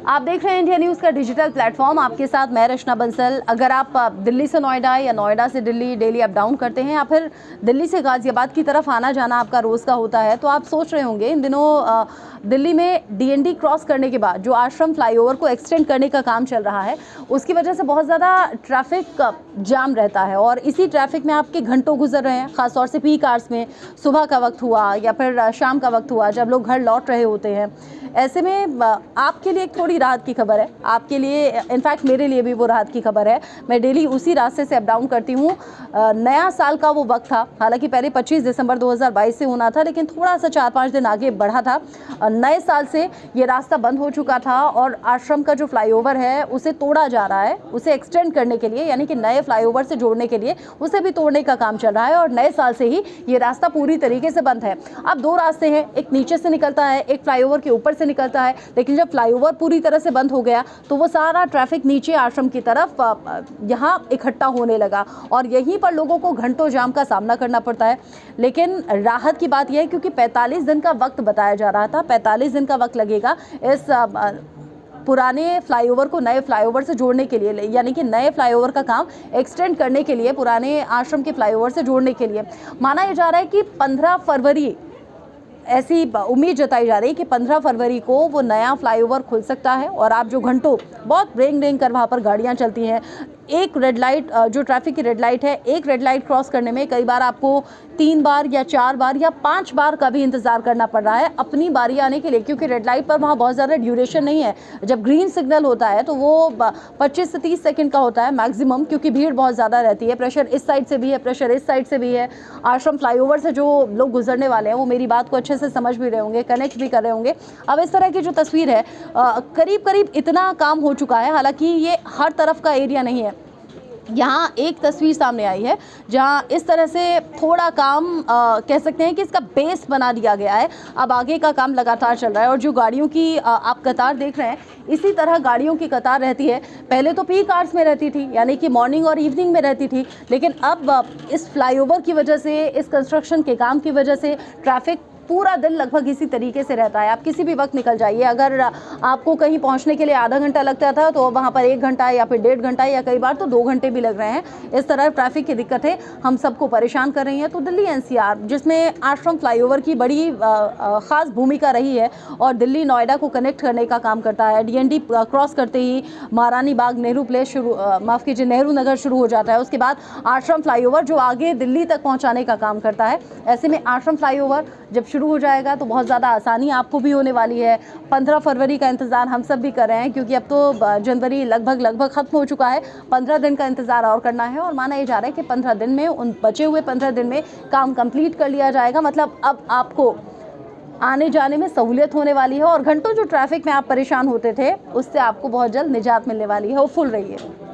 आप देख रहे हैं इंडिया न्यूज़ का डिजिटल प्लेटफॉर्म। आपके साथ मैं रचना बंसल। अगर आप दिल्ली से नोएडा या नोएडा से दिल्ली डेली अप डाउन करते हैं या फिर दिल्ली से गाजियाबाद की तरफ आना जाना आपका रोज़ का होता है, तो आप सोच रहे होंगे इन दिनों दिल्ली में डीएनडी क्रॉस करने के बाद जो आश्रम फ्लाईओवर को एक्सटेंड करने का काम चल रहा है, उसकी वजह से बहुत ज़्यादा ट्रैफिक जाम रहता है और इसी ट्रैफिक में आपके घंटों गुजर रहे हैं। ख़ासतौर से पीक आवर्स में सुबह का वक्त हुआ या फिर शाम का वक्त हुआ, जब लोग घर लौट रहे होते हैं। ऐसे में आपके लिए एक थोड़ी राहत की खबर है, आपके लिए, इनफैक्ट मेरे लिए भी वो राहत की खबर है। मैं डेली उसी रास्ते से अप डाउन करती हूँ। नया साल का वो वक्त था, हालांकि पहले 25 दिसंबर 2022 से होना था, लेकिन थोड़ा सा 4-5 दिन आगे बढ़ा था। नए साल से ये रास्ता बंद हो चुका था और आश्रम का जो फ्लाईओवर है उसे तोड़ा जा रहा है, उसे एक्सटेंड करने के लिए, यानी कि नए फ्लाईओवर से जोड़ने के लिए उसे भी तोड़ने का काम चल रहा है और नए साल से ही ये रास्ता पूरी तरीके से बंद है। अब दो रास्ते हैं, एक नीचे से निकलता है, एक फ्लाईओवर के ऊपर से निकलता है। लेकिन जब फ्लाईओवर पूरी तरह से बंद हो गया तो वो सारा ट्रैफिक नीचे आश्रम की तरफ यहाँ इकट्ठा होने लगा और यहीं पर लोगों को घंटों जाम का सामना करना पड़ता है। लेकिन राहत की बात यह है क्योंकि 45 दिन का वक्त बताया जा रहा था, 45 दिन का वक्त लगेगा इस पुराने फ्लाईओवर को नए फ्लाईओवर से जोड़ने के लिए, यानी कि नए फ्लाईओवर का काम एक्सटेंड करने के लिए, पुराने आश्रम के फ्लाईओवर से जोड़ने के लिए। माना यह जा रहा है कि 15 फरवरी, ऐसी उम्मीद जताई जा रही है कि 15 फरवरी को वो नया फ्लाईओवर खुल सकता है और आप जो घंटों बहुत रेंग रेंग कर वहाँ पर गाड़ियाँ चलती हैं, एक रेड लाइट, जो ट्रैफिक की रेड लाइट है, एक रेड लाइट क्रॉस करने में कई बार आपको 3 बार या 4 बार या 5 बार का भी इंतज़ार करना पड़ रहा है अपनी बारी आने के लिए, क्योंकि रेड लाइट पर वहाँ बहुत ज़्यादा ड्यूरेशन नहीं है। जब ग्रीन सिग्नल होता है तो वो 25 से 30 सेकंड का होता है मैक्सिमम, क्योंकि भीड़ बहुत ज़्यादा रहती है। प्रेशर इस साइड से भी है, प्रेशर इस साइड से भी है। आश्रम फ्लाईओवर से जो लोग गुजरने वाले हैं वो मेरी बात को अच्छे से समझ भी रहे होंगे, कनेक्ट भी कर रहे होंगे। अब इस तरह की जो तस्वीर है, करीब करीब इतना काम हो चुका है, हालांकि ये हर तरफ का एरिया नहीं है। यहाँ एक तस्वीर सामने आई है जहाँ इस तरह से थोड़ा काम कह सकते हैं कि इसका बेस बना दिया गया है। अब आगे का काम लगातार चल रहा है और जो गाड़ियों की आप कतार देख रहे हैं, इसी तरह गाड़ियों की कतार रहती है। पहले तो पीक आवर्स में रहती थी, यानी कि मॉर्निंग और इवनिंग में रहती थी, लेकिन अब इस फ्लाईओवर की वजह से, इस कंस्ट्रक्शन के काम की वजह से ट्रैफिक पूरा दिन लगभग इसी तरीके से रहता है। आप किसी भी वक्त निकल जाइए, अगर आपको कहीं पहुंचने के लिए आधा घंटा लगता था तो वहां पर 1 घंटा या फिर 1.5 घंटा या कई बार तो 2 घंटे भी लग रहे हैं। इस तरह ट्रैफिक की दिक्कतें हम सबको परेशान कर रही हैं। तो दिल्ली एनसीआर, जिसमें आश्रम फ्लाईओवर की बड़ी ख़ास भूमिका रही है और दिल्ली नोएडा को कनेक्ट करने का काम करता है। डीएनडी क्रॉस करते ही महारानी बाग नेहरू प्लेस नेहरू नगर शुरू हो जाता है। उसके बाद आश्रम फ्लाईओवर जो आगे दिल्ली तक पहुँचाने का काम करता है। ऐसे में आश्रम फ्लाईओवर जब शुरू हो जाएगा तो बहुत ज़्यादा आसानी आपको भी होने वाली है। 15 फरवरी का इंतज़ार हम सब भी कर रहे हैं, क्योंकि अब तो जनवरी लगभग ख़त्म हो चुका है। 15 दिन का इंतज़ार और करना है और माना ये जा रहा है कि 15 दिन में, उन बचे हुए 15 दिन में काम कंप्लीट कर लिया जाएगा। मतलब अब आपको आने जाने में सहूलियत होने वाली है और घंटों जो ट्रैफिक में आप परेशान होते थे उससे आपको बहुत जल्द निजात मिलने वाली है। होपफुल रहिए।